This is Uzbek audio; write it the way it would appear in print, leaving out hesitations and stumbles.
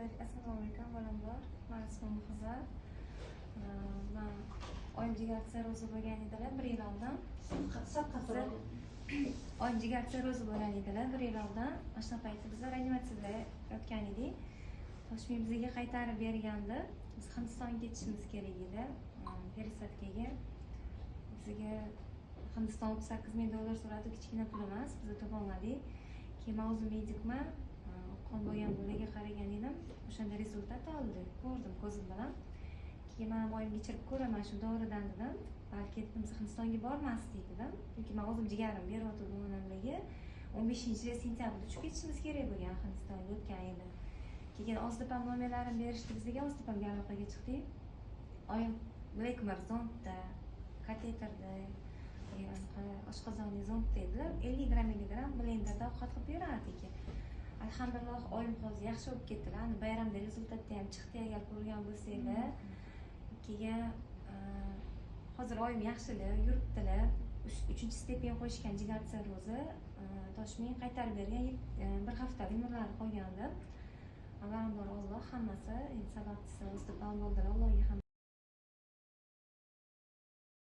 Assalomu alaykum, bolam bor. Men ismim Muhazzar. Men oyim jigar sirrozi bo'lgan edilar 1 yil oldin. Oyim jigar sirrozi bo'lgan edilar 1 yil oldin. Mana shu paytda biz reanimatsiyada yotgan edik. Toshmi bizga qaytarib bergandi. Biz Hindistonga ketishimiz kerak edi. Peresadkaga. Bizga Hindiston $38,000 so'radi, kichkina pul emas. Biz topolmadik. Keyin men o'zim medikman. Qon bo'lgan bolaga qaragan edim. O'shanda rezultat oldi. Ko'rdim ko'zim bilan. Keyin men oyimga ichirib ko'raman shu doridan dedim. Balki biz Hindistonga bormasdik dedim. Chunki men o'zim jigarim beryotdi onamga. 15-sentyabrda uchib ketishimiz kerak bo'lgan Hindistonga o'tgan edi. Keyin Ozdipam nomerlarini berishdi bizga, Ozdipamga aloqaga chiqdik. Oyim Blackmer zondda, kateterda, oshqozonli zondda edi. 50 gramm blenderda ovqat qilib berardik. Alhamdulillah oyim hozir yaxshi bo'lib ketdilar. Bayramda rezultatda ham chiqdi, agar ko'rgan bo'lsanglar. Keyin hozir oyim yaxshilar, yuribdilar. 3-stepen qo'yishgan jigar sirrozi, Toshmin qaytarib bergan 1 haftalik umrlari qolgandi. Avvalambor Alloh hammasi sababchisi Ozdipam bo'ldilar. Allohga ham